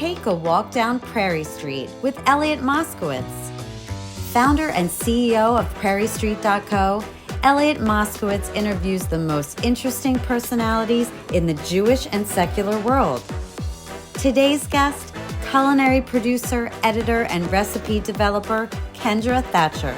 take a walk down Prairie Street with Elliot Moscowitz. Founder and CEO of Prairie Street Co, Elliot Moscowitz interviews the most interesting personalities in the Jewish and secular world. Today's guest, culinary producer, editor, and recipe developer, Kendra Thatcher.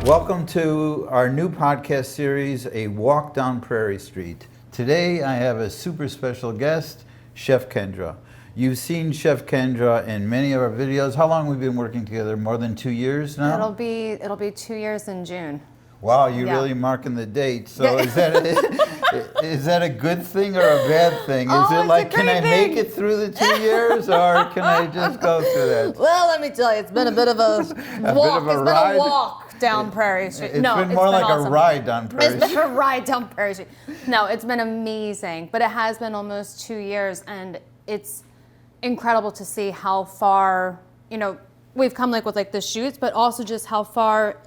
Welcome to our new podcast series, A Walk Down Prairie Street. Today I have a super special guest, Chef Kendra. You've seen Chef Kendra in many of our videos. How long have we been working together? More than 2 years now? It'll be 2 years in June. Wow, you're really marking the date. So is that a good thing or a bad thing? Is it like, can I make it through the 2 years, or can I just go through that? Well, let me tell you, it's been a bit of a walk. It's been a walk down Prairie Street. It's been more like awesome. A ride down Prairie Street. It's been a ride down Prairie Street. No, it's been amazing, but it has been almost 2 years, and it's incredible to see how far, we've come with the shoots, but also just how far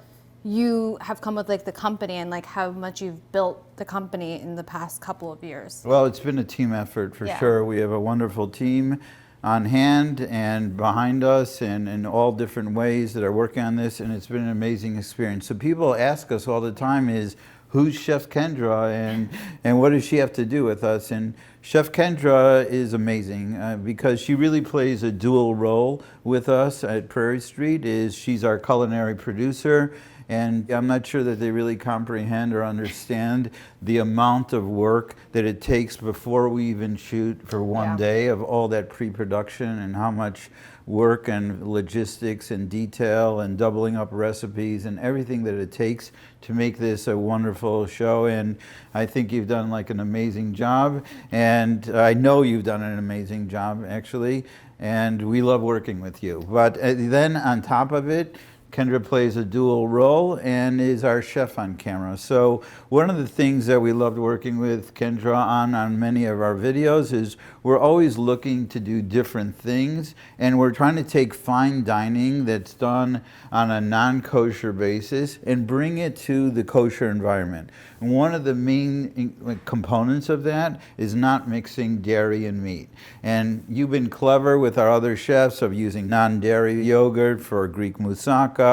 you have come with the company and how much you've built the company in the past couple of years. Well, it's been a team effort for sure. We have a wonderful team on hand and behind us and in all different ways that are working on this, and it's been an amazing experience. So people ask us all the time is, who's Chef Kendra and what does she have to do with us? And Chef Kendra is amazing because she really plays a dual role with us at Prairie Street. She's our culinary producer, and I'm not sure that they really comprehend or understand the amount of work that it takes before we even shoot for one day of all that pre-production and how much work and logistics and detail and doubling up recipes and everything that it takes to make this a wonderful show. And I think you've done an amazing job, and I know you've done an amazing job actually, and we love working with you. But then on top of it, Kendra plays a dual role and is our chef on camera. So one of the things that we loved working with Kendra on many of our videos is we're always looking to do different things, and we're trying to take fine dining that's done on a non-kosher basis and bring it to the kosher environment. And one of the main components of that is not mixing dairy and meat. And you've been clever with our other chefs of using non-dairy yogurt for Greek moussaka,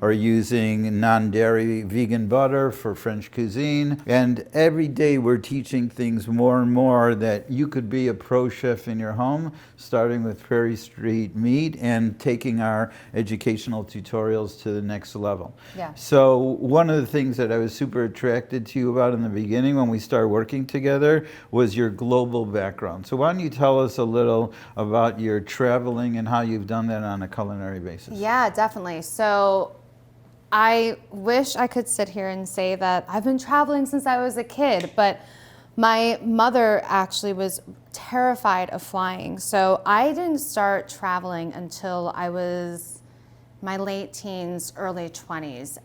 or using non-dairy vegan butter for French cuisine. And every day we're teaching things more and more that you could be a pro chef in your home, starting with Prairie Street Meat and taking our educational tutorials to the next level. Yeah. So one of the things that I was super attracted to you about in the beginning when we started working together was your global background. So why don't you tell us a little about your traveling and how you've done that on a culinary basis? Yeah, definitely. So I wish I could sit here and say that I've been traveling since I was a kid, but my mother actually was terrified of flying. So I didn't start traveling until I was my late teens, early 20s.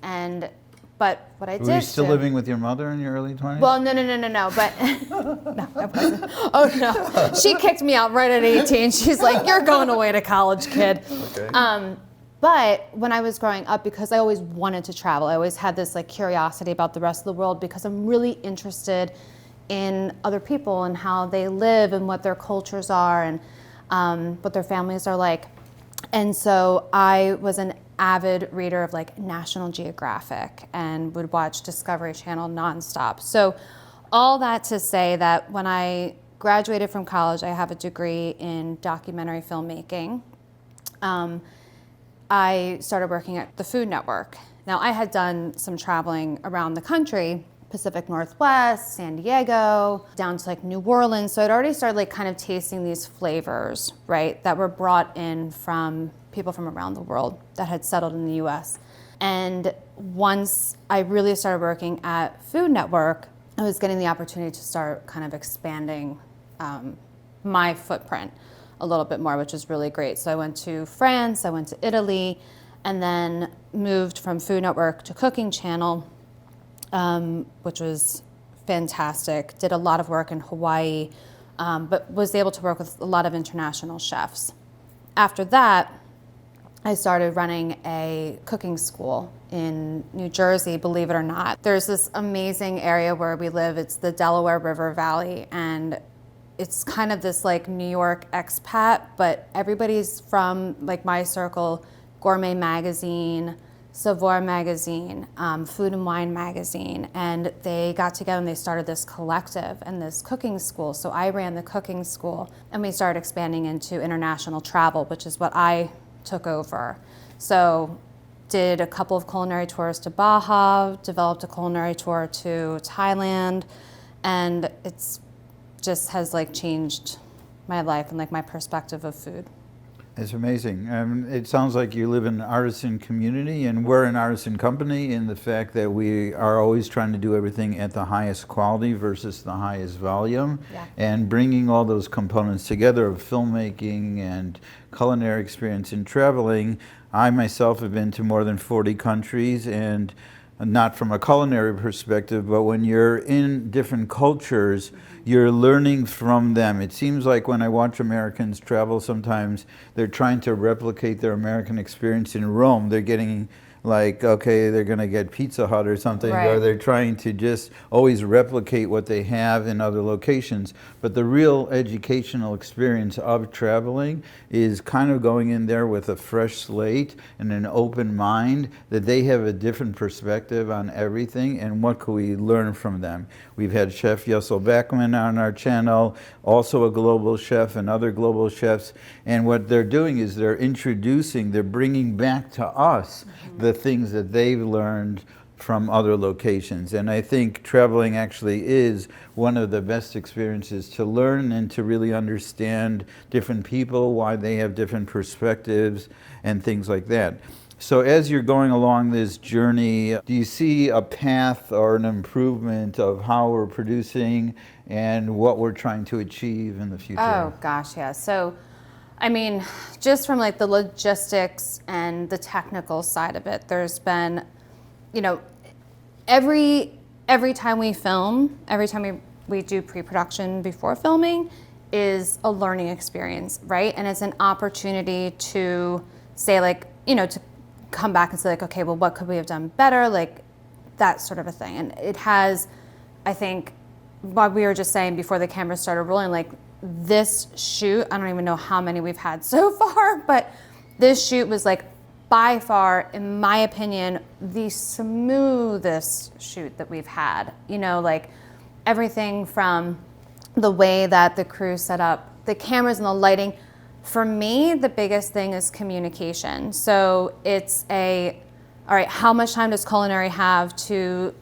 But what I did. Were you still living with your mother in your early 20s? Well, no, but no, I wasn't. Oh no, she kicked me out right at 18. She's like, "You're going away to college, kid." Okay. But when I was growing up, because I always wanted to travel, I always had this curiosity about the rest of the world because I'm really interested in other people and how they live and what their cultures are and what their families are like. And so I was an avid reader of National Geographic and would watch Discovery Channel nonstop. So all that to say that when I graduated from college, I have a degree in documentary filmmaking. I started working at the Food Network. Now I had done some traveling around the country, Pacific Northwest, San Diego, down to New Orleans. So I'd already started kind of tasting these flavors, right, that were brought in from people from around the world that had settled in the US. And once I really started working at Food Network, I was getting the opportunity to start kind of expanding my footprint a little bit more, which is really great. So I went to France, I went to Italy, and then moved from Food Network to Cooking Channel, which was fantastic. Did a lot of work in Hawaii, but was able to work with a lot of international chefs. After that, I started running a cooking school in New Jersey, believe it or not. There's this amazing area where we live. It's the Delaware River Valley, and it's kind of this like New York expat, but everybody's from like my circle, Gourmet Magazine, Savoir Magazine, Food and Wine Magazine, and they got together and they started this collective and this cooking school. So I ran the cooking school, and we started expanding into international travel, which is what I took over. So did a couple of culinary tours to Baja, developed a culinary tour to Thailand, and it's just has like changed my life and like my perspective of food. It's amazing. It sounds like you live in an artisan community, and we're an artisan company in the fact that we are always trying to do everything at the highest quality versus the highest volume, and bringing all those components together of filmmaking and culinary experience and traveling. I myself have been to more than 40 countries, and not from a culinary perspective, but when you're in different cultures, you're learning from them. It seems like when I watch Americans travel, sometimes they're trying to replicate their American experience in Rome. They're getting like, okay, they're going to get Pizza Hut or something, or they're trying to just always replicate what they have in other locations. But the real educational experience of traveling is kind of going in there with a fresh slate and an open mind, that they have a different perspective on everything, and what can we learn from them. We've had Chef Yessel Beckman on our channel, also a global chef, and other global chefs, and what they're doing is they're bringing back to us the things that they've learned from other locations. And I think traveling actually is one of the best experiences to learn and to really understand different people, why they have different perspectives and things like that. So as you're going along this journey, do you see a path or an improvement of how we're producing and what we're trying to achieve in the future? Oh gosh, yeah. So I mean, just from like the logistics and the technical side of it, there's been, you know, every time we film, every time we do pre-production before filming is a learning experience, right? And it's an opportunity to say like, you know, to come back and say like, okay, well, what could we have done better? Like that sort of a thing. And it has, I think, what we were just saying before the camera started rolling, like this shoot, I don't even know how many we've had so far, but this shoot was like by far, in my opinion, the smoothest shoot that we've had. You know, like everything from the way that the crew set up the cameras and the lighting. For me, the biggest thing is communication. So it's all right, how much time does culinary have to,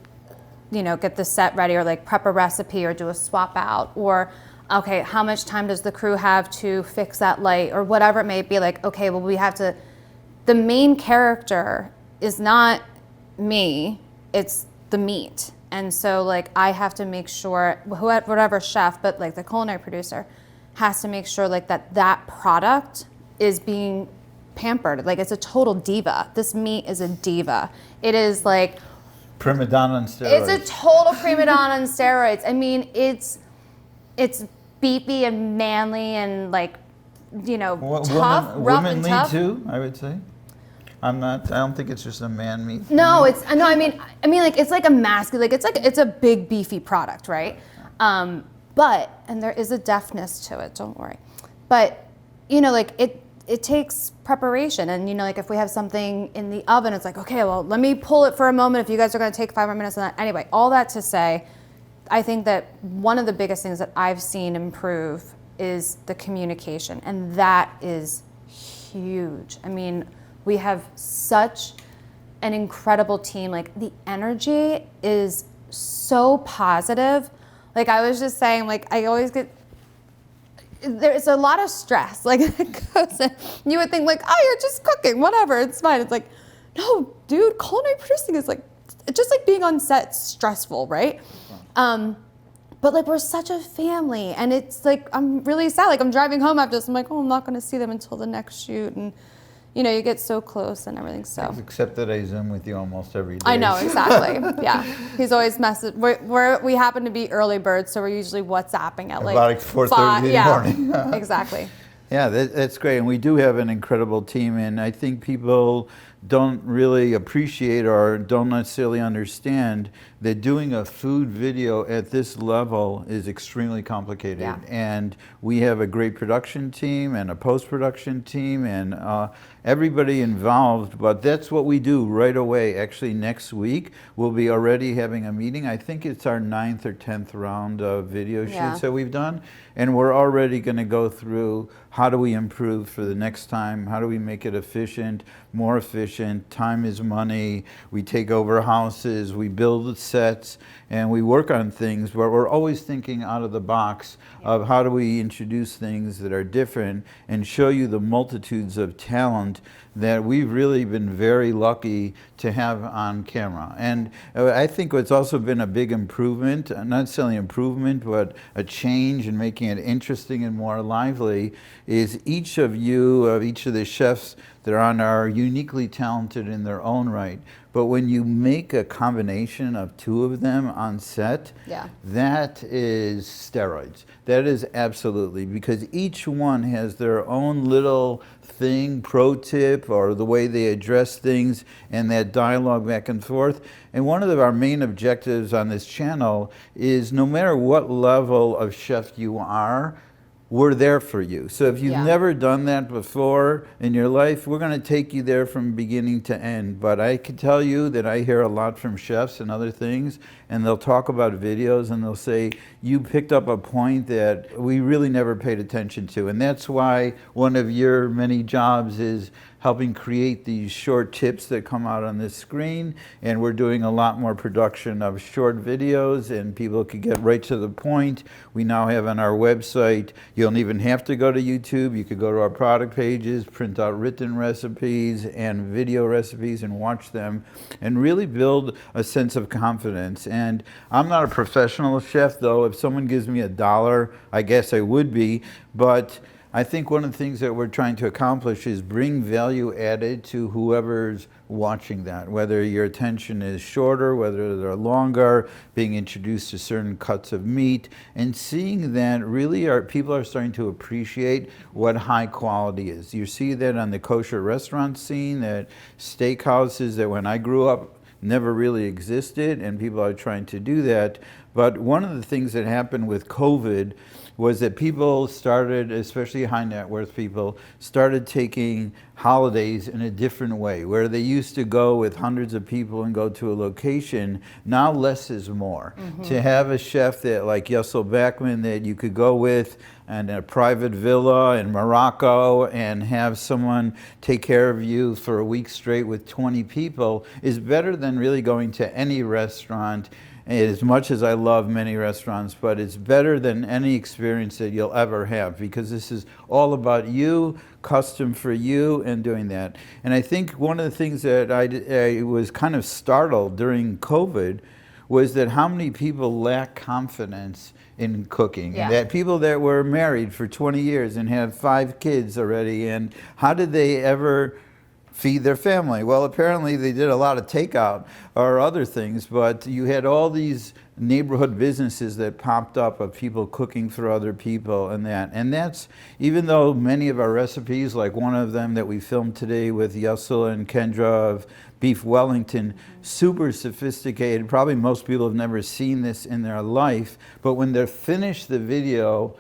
you know, get the set ready, or like prep a recipe or do a swap out, or okay, how much time does the crew have to fix that light, or whatever it may be. Like, okay, well, we have to, the main character is not me, it's the meat. And so like I have to make sure, whatever chef, but like the culinary producer has to make sure like that product is being pampered. Like it's a total diva. This meat is a diva. It is like prima donna on steroids. It's a total prima donna on steroids. I mean, it's beefy and manly and like, you know, tough, rough and tough. Women too, I would say. I don't think it's just a man meat thing. No, I mean like it's like a masculine, like it's a big beefy product, right? But, and there is a deftness to it, don't worry. But, you know, like it takes preparation. And, you know, like if we have something in the oven, it's like, okay, well, let me pull it for a moment if you guys are going to take 5 more minutes on that. Anyway, all that to say, I think that one of the biggest things that I've seen improve is the communication. And that is huge. I mean, we have such an incredible team. Like the energy is so positive. Like I was just saying, like I always get, there's a lot of stress. Like it goes in, you would think like, oh, you're just cooking, whatever, it's fine. It's like, no, dude, culinary producing is like, it's just like being on set, stressful, right? But like we're such a family, and it's like, I'm really sad. Like I'm driving home after this, I'm like, oh, I'm not gonna see them until the next shoot. And you know, you get so close and everything, so. Except that I Zoom with you almost every day. I know, exactly, yeah. He's always we happen to be early birds, so we're usually WhatsApping at like about 4:30 in the morning. Exactly. Yeah, that's great. And we do have an incredible team. And I think people don't really appreciate or don't necessarily understand that doing a food video at this level is extremely complicated. Yeah. And we have a great production team and a post-production team and everybody involved, but that's what we do right away. Actually, next week, we'll be already having a meeting. I think it's our 9th or 10th round of video shoots that we've done. And we're already going to go through how do we improve for the next time? How do we make it efficient, more efficient? Time is money. We take over houses, we build sets, and we work on things, but we're always thinking out of the box of how do we introduce things that are different and show you the multitudes of talent that we've really been very lucky to have on camera. And I think what's also been a big improvement, not necessarily improvement, but a change in making it interesting and more lively, is each of the chefs that are on are uniquely talented in their own right. But when you make a combination of two of them on set, that is steroids. That is absolutely, because each one has their own little thing, pro tip, or the way they address things, and that dialogue back and forth. And one of our main objectives on this channel is no matter what level of chef you are, we're there for you. So if you've never done that before in your life, we're going to take you there from beginning to end. But I can tell you that I hear a lot from chefs and other things, and they'll talk about videos and they'll say, you picked up a point that we really never paid attention to. And that's why one of your many jobs is helping create these short tips that come out on this screen. And we're doing a lot more production of short videos, and people can get right to the point. We now have on our website, you don't even have to go to YouTube. You could go to our product pages, print out written recipes and video recipes and watch them and really build a sense of confidence. And I'm not a professional chef, though. If someone gives me $1, I guess I would be, but I think one of the things that we're trying to accomplish is bring value added to whoever's watching that, whether your attention is shorter, whether they're longer, being introduced to certain cuts of meat, and seeing that really people are starting to appreciate what high quality is. You see that on the kosher restaurant scene, that steakhouses that when I grew up never really existed, and people are trying to do that. But one of the things that happened with COVID was that people started, especially high net worth people, started taking holidays in a different way. Where they used to go with hundreds of people and go to a location, now less is more. To have a chef that like Yessel Backman that you could go with and a private villa in Morocco and have someone take care of you for a week straight with 20 people is better than really going to any restaurant. As much as I love many restaurants, but it's better than any experience that you'll ever have, because this is all about you, custom for you, and doing that. And I think one of the things that I was kind of startled during COVID was that how many people lack confidence in cooking. That people that were married for 20 years and have 5 kids already, and how did they ever feed their family? Well, apparently they did a lot of takeout or other things, but you had all these neighborhood businesses that popped up of people cooking for other people and that. And that's, even though many of our recipes, like one of them that we filmed today with Yessel and Kendra of beef Wellington, super sophisticated. Probably most people have never seen this in their life, but when they're finished the video,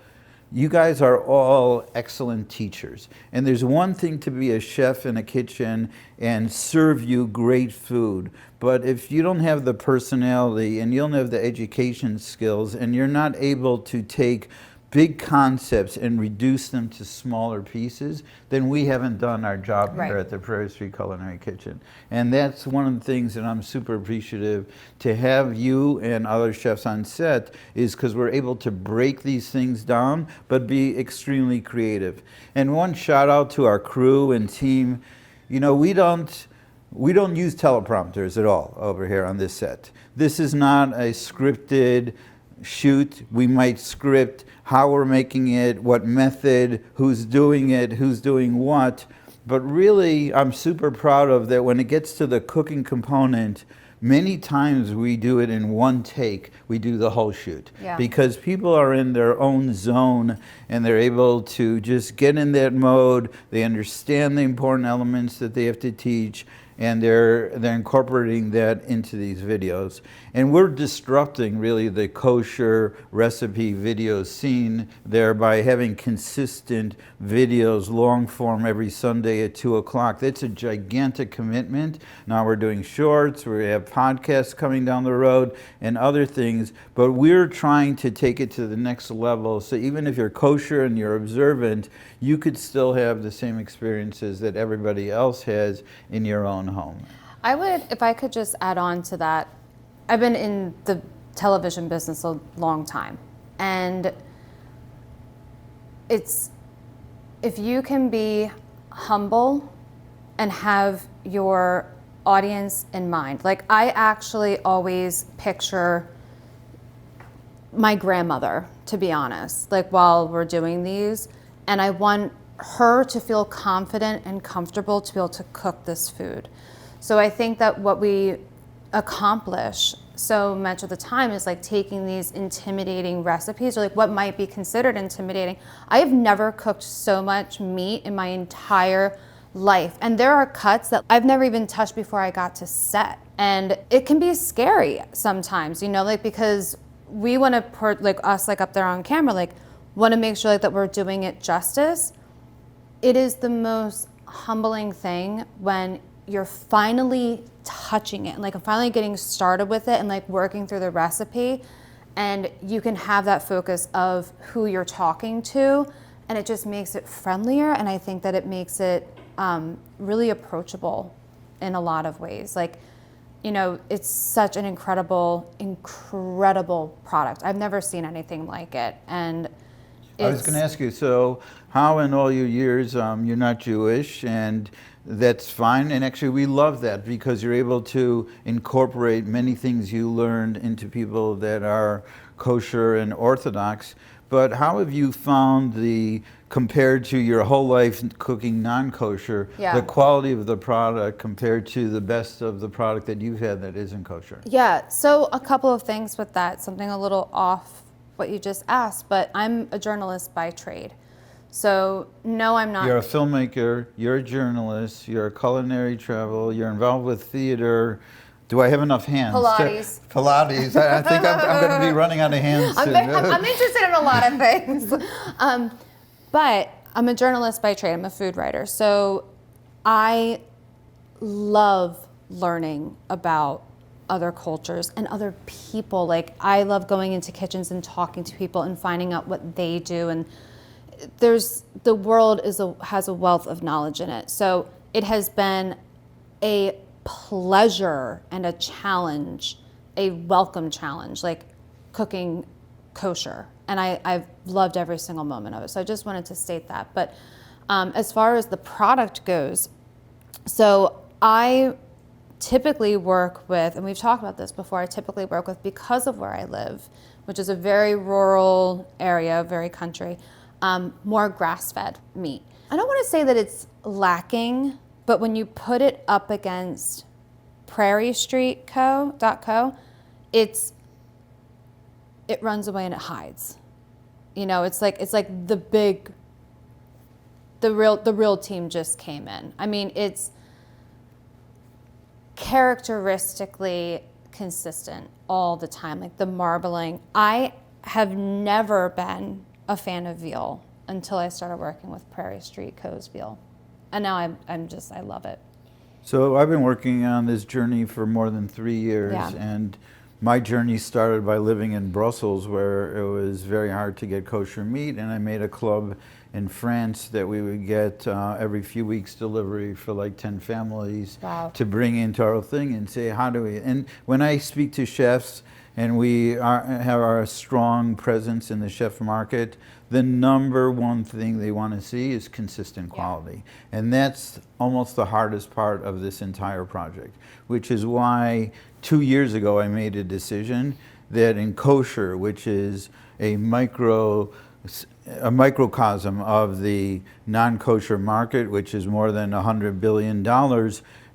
you guys are all excellent teachers. And there's one thing to be a chef in a kitchen and serve you great food. But if you don't have the personality and you don't have the education skills and you're not able to take big concepts and reduce them to smaller pieces, then we haven't done our job here at the Prairie Street Culinary Kitchen. And that's one of the things that I'm super appreciative to have you and other chefs on set, is because we're able to break these things down, but be extremely creative. And one shout out to our crew and team. You know, we don't use teleprompters at all over here on this set. This is not a scripted shoot. We might script how we're making it, what method, who's doing it, who's doing what. But really, I'm super proud of that when it gets to the cooking component, many times we do it in one take. We do the whole shoot. Yeah. Because people are in their own zone and they're able to just get in that mode. They understand the important elements that they have to teach, and they're incorporating that into these videos. And we're disrupting really the kosher recipe video scene there by having consistent videos, long form, every Sunday at 2 o'clock. That's a gigantic commitment. Now we're doing shorts, we have podcasts coming down the road and other things, but we're trying to take it to the next level. So even if you're kosher and you're observant, you could still have the same experiences that everybody else has in your own home. I would, if I could just add on to that, I've been in the television business a long time, and it's, if you can be humble and have your audience in mind. Like, I actually always picture my grandmother, to be honest, like while we're doing these, and I want her to feel confident and comfortable to be able to cook this food. So I think that what we accomplish so much of the time is like taking these intimidating recipes, or like what might be considered intimidating. I have never cooked so much meat in my entire life, and there are cuts that I've never even touched before I got to set, and it can be scary sometimes, you know, like because we want to put, like us, like up there on camera, like want to make sure like that we're doing it justice. It is the most humbling thing when you're finally touching it and like finally getting started with it and like working through the recipe, and you can have that focus of who you're talking to, and it just makes it friendlier, and I think that it makes it really approachable in a lot of ways. Like, you know, it's such an incredible product. I've never seen anything like it. And I was going to ask you, so how in all your years, you're not Jewish, and that's fine, and actually we love that because you're able to incorporate many things you learned into people that are kosher and Orthodox, but how have you found compared to your whole life cooking non-kosher, the quality of the product compared to the best of the product that you've had that isn't kosher? Yeah, so a couple of things with that, something a little off what you just asked, but I'm a journalist by trade. So no, I'm not. You're a filmmaker, you're a journalist, you're a culinary travel, you're involved with theater. Do I have enough hands? Pilates. Pilates. I think I'm going to be running out of hands soon. I'm interested in a lot of things. But I'm a journalist by trade. I'm a food writer. So I love learning about other cultures and other people. Like, I love going into kitchens and talking to people and finding out what they do. And the world has a wealth of knowledge in it. So it has been a pleasure and a challenge, a welcome challenge, like cooking kosher. And I've loved every single moment of it. So I just wanted to state that. But as far as the product goes, so I typically work with, and we've talked about this before, I typically work with, because of where I live, which is a very rural area, very country, more grass-fed meat. I don't want to say that it's lacking, but when you put it up against Prairie Street Co, it runs away and it hides. You know, it's like the real team just came in. I mean, it's characteristically consistent all the time, like the marbling. I have never been a fan of veal until I started working with Prairie Street Co's veal. And now I love it. So I've been working on this journey for more than 3 years, and my journey started by living in Brussels, where it was very hard to get kosher meat, and I made a club in France that we would get every few weeks delivery for like 10 families to bring into our thing and say, how do we, and when I speak to chefs and we have our strong presence in the chef market, the number one thing they want to see is consistent quality. And that's almost the hardest part of this entire project, which is why 2 years ago I made a decision that in kosher, which is a microcosm of the non-kosher market, which is more than $100 billion,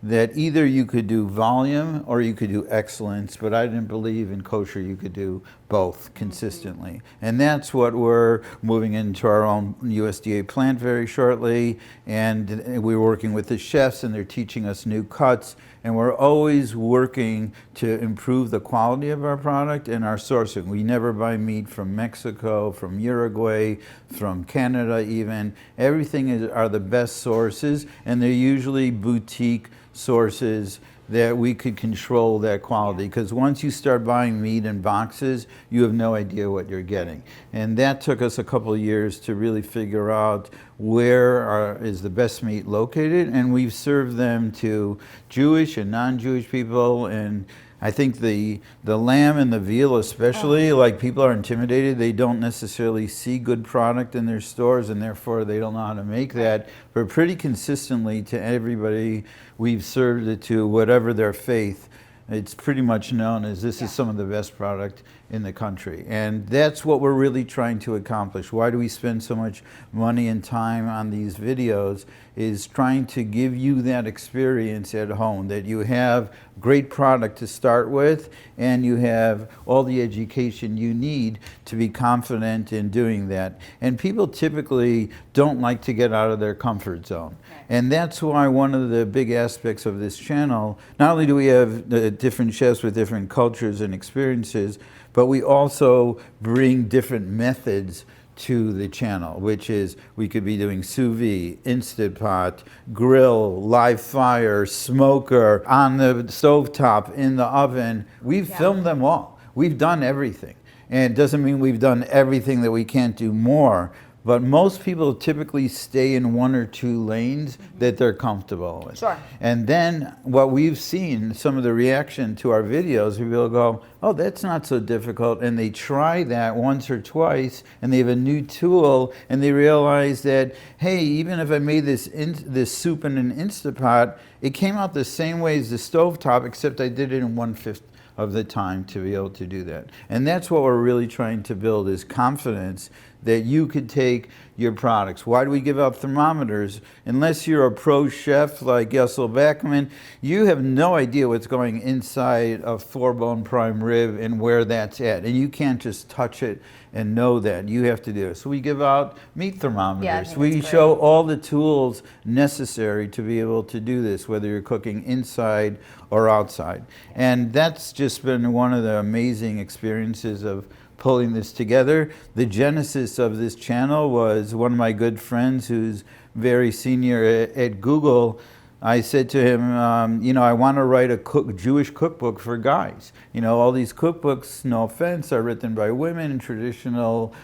that either you could do volume or you could do excellence, but I didn't believe in kosher you could do both consistently. And that's what we're moving into our own USDA plant very shortly, and we're working with the chefs and they're teaching us new cuts, and we're always working to improve the quality of our product and our sourcing. We never buy meat from Mexico, from Uruguay, from Canada even. Everything are the best sources, and they're usually boutique sources that we could control that quality, because once you start buying meat in boxes, you have no idea what you're getting. And that took us a couple of years to really figure out where is the best meat located, and we've served them to Jewish and non-Jewish people. And I think the lamb and the veal especially, like, people are intimidated. They don't necessarily see good product in their stores, and therefore they don't know how to make that. But pretty consistently to everybody we've served it to, whatever their faith, it's pretty much known as this is some of the best product in the country. And that's what we're really trying to accomplish. Why do we spend so much money and time on these videos? Is trying to give you that experience at home, that you have great product to start with, and you have all the education you need to be confident in doing that. And people typically don't like to get out of their comfort zone. And that's why one of the big aspects of this channel, not only do we have the different chefs with different cultures and experiences, but we also bring different methods to the channel, which is we could be doing sous vide, Instant Pot, grill, live fire, smoker, on the stovetop, in the oven. We've filmed them all. We've done everything. And it doesn't mean we've done everything that we can't do more, but most people typically stay in one or two lanes that they're comfortable with. Sure. And then what we've seen, some of the reaction to our videos, people go, oh, that's not so difficult. And they try that once or twice, and they have a new tool, and they realize that, hey, even if I made this soup in an Instant Pot, it came out the same way as the stovetop, except I did it in 1/5 of the time to be able to do that. And that's what we're really trying to build, is confidence that you could take your products. Why do we give out thermometers? Unless you're a pro chef like Gessel Backman, you have no idea what's going inside a 4-bone prime rib and where that's at. And you can't just touch it and know that. You have to do it. So we give out meat thermometers. We show all the tools necessary to be able to do this, whether you're cooking inside or outside. And that's just been one of the amazing experiences of pulling this together. The genesis of this channel was one of my good friends who's very senior at Google. I said to him, you know, I want to write a Jewish cookbook for guys. You know, all these cookbooks, no offense, are written by women in traditional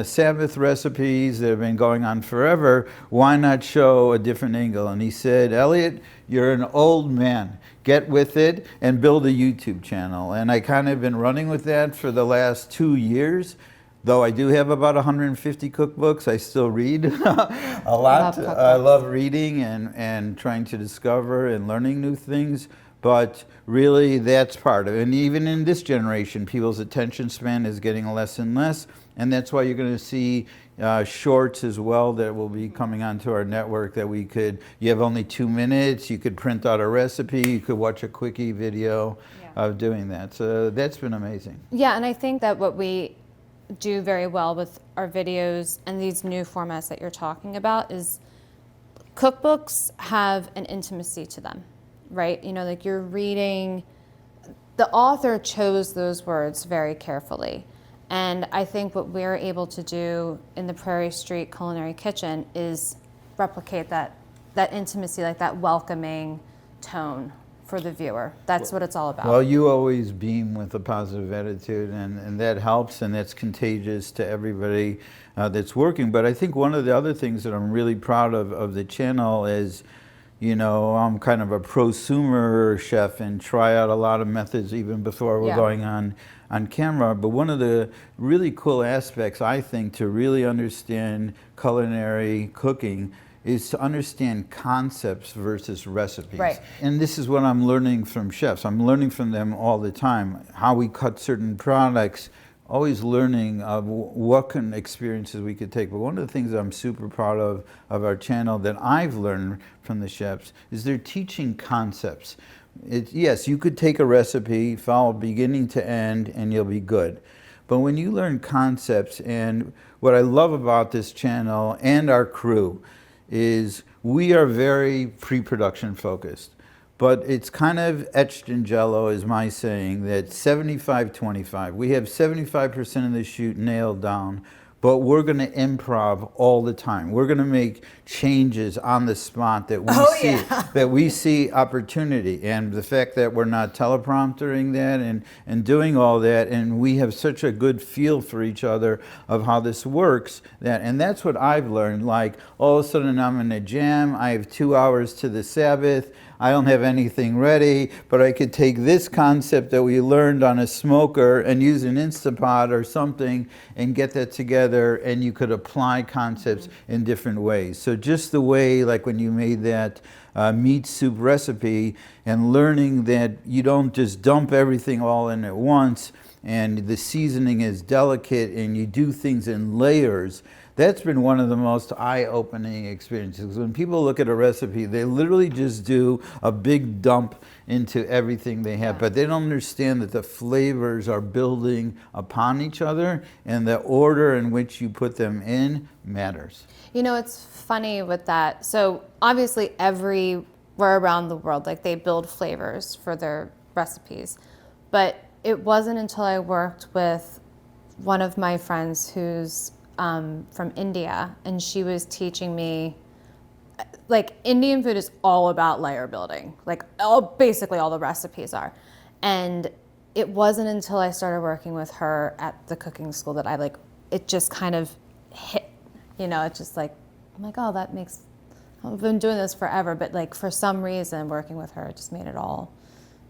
Sabbath recipes that have been going on forever. Why not show a different angle? And he said, Elliot, you're an old man. Get with it and build a YouTube channel. And I kind of been running with that for the last 2 years. Though I do have about 150 cookbooks, I still read a lot. I love reading and trying to discover and learning new things. But really, that's part of it. And even in this generation, people's attention span is getting less and less. And that's why you're going to see shorts as well that will be coming onto our network, that you have only 2 minutes, you could print out a recipe, you could watch a quickie video of doing that. So that's been amazing. Yeah, and I think that what we do very well with our videos and these new formats that you're talking about is cookbooks have an intimacy to them, right? You know, like you're reading, the author chose those words very carefully. And I think what we're able to do in the Prairie Street Culinary Kitchen is replicate that intimacy, like that welcoming tone for the viewer. That's what it's all about. Well, you always beam with a positive attitude, and that helps, and that's contagious to everybody that's working. But I think one of the other things that I'm really proud of the channel is, you know, I'm kind of a prosumer chef and try out a lot of methods even before we're going on camera. But one of the really cool aspects, I think, to really understand culinary cooking is to understand concepts versus recipes. Right. And this is what I'm learning from chefs. I'm learning from them all the time, how we cut certain products, always learning of what kind of experiences we could take. But one of the things I'm super proud of our channel that I've learned from the chefs is they're teaching concepts. Yes, you could take a recipe, follow beginning to end, and you'll be good. But when you learn concepts, and what I love about this channel and our crew is we are very pre-production focused. But it's kind of etched in jello, is my saying, that 75-25. We have 75% of the shoot nailed down, but we're going to improv all the time. We're going to make changes on the spot that we see opportunity. And the fact that we're not telepromptering that and doing all that, and we have such a good feel for each other of how this works, and that's what I've learned. Like, all of a sudden I'm in a jam, I have 2 hours to the Sabbath, I don't have anything ready, but I could take this concept that we learned on a smoker and use an Instapot or something and get that together, and you could apply concepts in different ways. So just the way, like when you made that meat soup recipe, and learning that you don't just dump everything all in at once, and the seasoning is delicate, and you do things in layers. That's been one of the most eye-opening experiences. When people look at a recipe, they literally just do a big dump into everything they have, but they don't understand that the flavors are building upon each other, and the order in which you put them in matters. You know, it's funny with that. So obviously everywhere around the world, like, they build flavors for their recipes. But it wasn't until I worked with one of my friends who's from India, and she was teaching me, like, Indian food is all about layer building, like basically all the recipes are. And it wasn't until I started working with her at the cooking school that it just kind of hit, you know, it's just like, I'm like, oh, I've been doing this forever, but like for some reason working with her, it just made it all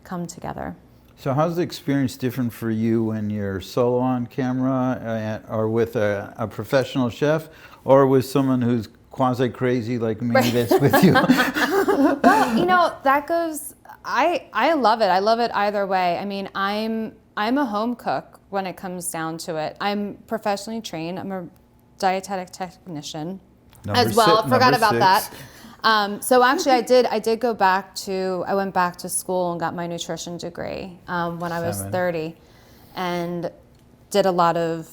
come together. So how's the experience different for you when you're solo on camera, or with a professional chef, or with someone who's quasi-crazy like me that's with you? Well, you know, that goes, I love it. I love it either way. I mean, I'm a home cook when it comes down to it. I'm professionally trained. I'm a dietetic technician as well. I forgot about that. So actually I went back to school and got my nutrition degree when I was 30, and did a lot of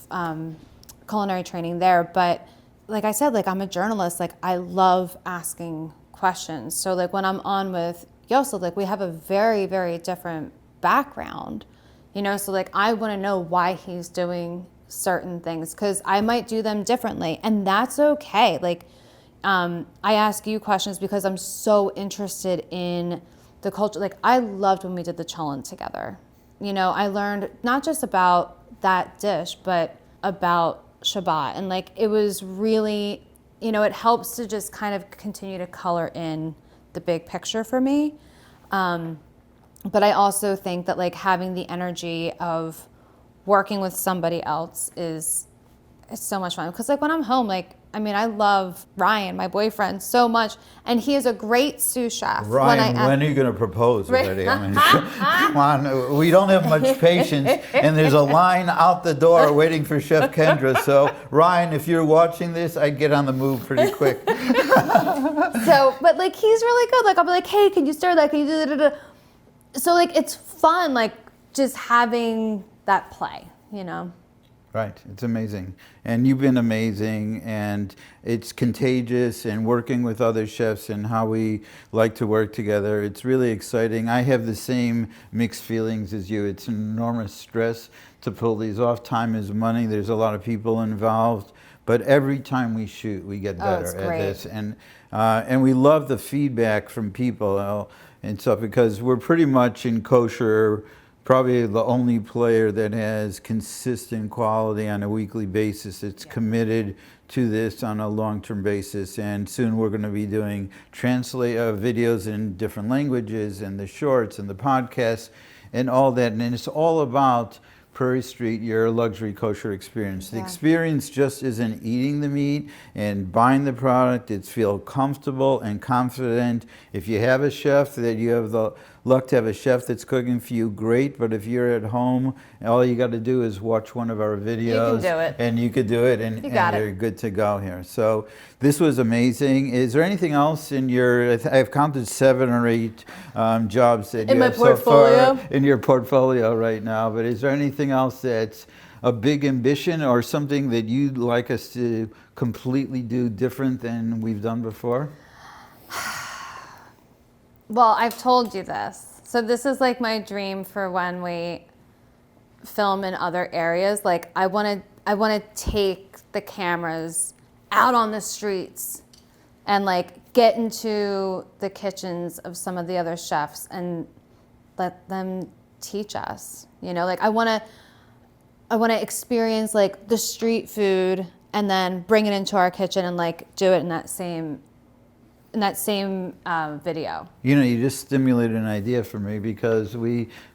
culinary training there. But like I said, like, I'm a journalist, like, I love asking questions. So like when I'm on with Yosef, like, we have a very, very different background, you know, so like I want to know why he's doing certain things, because I might do them differently, and that's okay. Like, I ask you questions because I'm so interested in the culture. Like, I loved when we did the cholent together. You know, I learned not just about that dish, but about Shabbat. And like, it was really, you know, it helps to just kind of continue to color in the big picture for me. But I also think that, like, having the energy of working with somebody else it's so much fun. Because like when I'm home, like, I mean, I love Ryan, my boyfriend, so much, and he is a great sous chef. Ryan, when are you going to propose already? I mean, come on, we don't have much patience, and there's a line out the door waiting for Chef Kendra. So, Ryan, if you're watching this, I'd get on the move pretty quick. So, but like, he's really good. Like, I'll be like, hey, can you stir that? Can you do that? So like, it's fun, like, just having that play, you know? Right, it's amazing. And you've been amazing, and it's contagious, and working with other chefs and how we like to work together. It's really exciting. I have the same mixed feelings as you. It's enormous stress to pull these off. Time is money. There's a lot of people involved. But every time we shoot, we get better at this. And we love the feedback from people and stuff, because we're pretty much in kosher, probably the only player that has consistent quality on a weekly basis. It's committed to this on a long-term basis, and soon we're going to be doing videos in different languages, and the shorts and the podcasts and all that. And it's all about Prairie Street, your luxury kosher experience. The experience just isn't eating the meat and buying the product. It's feel comfortable and confident. If you have a chef that you have the luck to have a chef that's cooking for you, great. But if you're at home, all you got to do is watch one of our videos. You can do it. And you could do it, and you're good to go here. So this was amazing. Is there anything else in your, I've counted 7 or 8 jobs that you have so far in your portfolio right now, but is there anything else that's a big ambition or something that you'd like us to completely do different than we've done before? Well, I've told you this. So this is like my dream for when we film in other areas. Like I want to take the cameras out on the streets and like get into the kitchens of some of the other chefs and let them teach us. You know, like I want to experience like the street food and then bring it into our kitchen and like do it in that same video. You know, you just stimulated an idea for me, because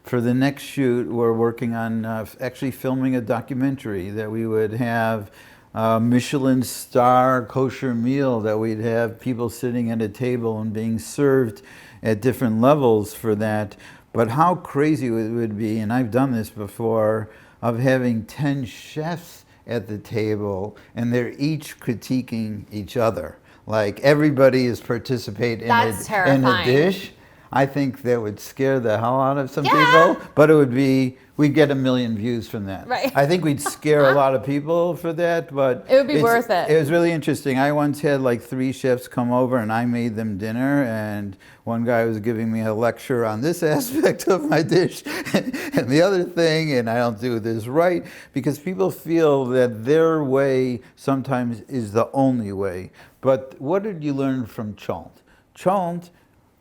for the next shoot, we're working on actually filming a documentary that we would have Michelin star kosher meal, that we'd have people sitting at a table and being served at different levels for that. But how crazy it would be, and I've done this before, of having 10 chefs at the table and they're each critiquing each other. Like everybody is participating in a dish. I think that would scare the hell out of some people, but we'd get 1 million views from that. Right. I think we'd scare a lot of people for that, but it would be worth it. It was really interesting. I once had like 3 chefs come over and I made them dinner, and one guy was giving me a lecture on this aspect of my dish and the other thing, and I don't do this right, because people feel that their way sometimes is the only way. But what did you learn from cholent? Cholent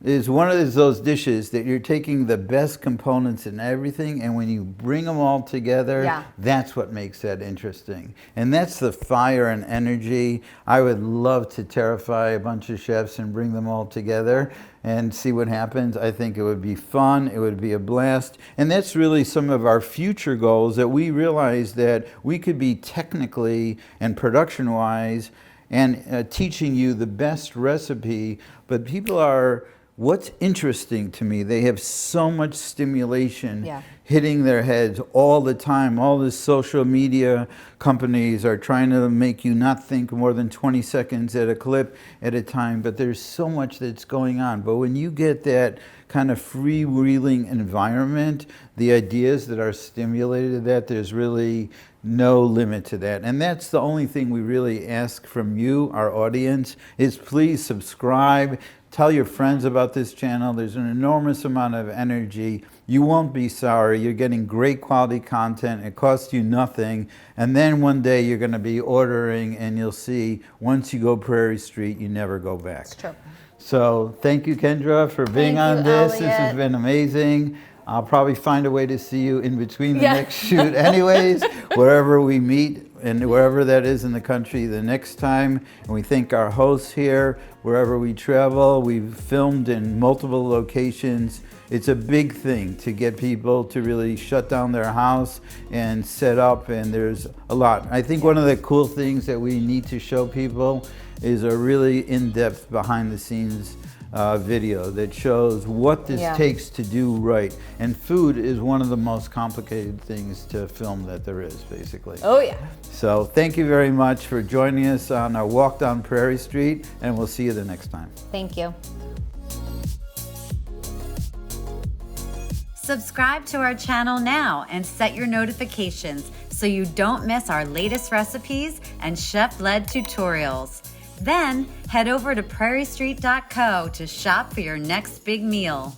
is one of those dishes that you're taking the best components in everything, and when you bring them all together, that's what makes that interesting. And that's the fire and energy. I would love to terrify a bunch of chefs and bring them all together and see what happens. I think it would be fun, it would be a blast. And that's really some of our future goals, that we realize that we could be technically and production-wise and teaching you the best recipe, but people are, what's interesting to me, they have so much stimulation hitting their heads all the time. All the social media companies are trying to make you not think more than 20 seconds at a clip at a time, but there's so much that's going on. But when you get that kind of freewheeling environment, the ideas that are stimulated, that there's really no limit to that. And that's the only thing we really ask from you, our audience, is please subscribe. Tell your friends about this channel. There's an enormous amount of energy. You won't be sorry. You're getting great quality content. It costs you nothing. And then one day you're going to be ordering, and you'll see, once you go Prairie Street, you never go back. It's true. So thank you, Kendra, for being on this. Elliot. This has been amazing. I'll probably find a way to see you in between the next shoot anyways, wherever we meet and wherever that is in the country the next time. And we thank our hosts here, wherever we travel. We've filmed in multiple locations. It's a big thing to get people to really shut down their house and set up, and there's a lot. I think one of the cool things that we need to show people is a really in-depth behind-the-scenes video that shows what this takes to do right. And food is one of the most complicated things to film that there is, basically. Oh yeah. So thank you very much for joining us on our walk down Prairie Street, and we'll see you the next time. Thank you. Subscribe to our channel now and set your notifications so you don't miss our latest recipes and chef-led tutorials. Then head over to prairiestreet.co to shop for your next big meal.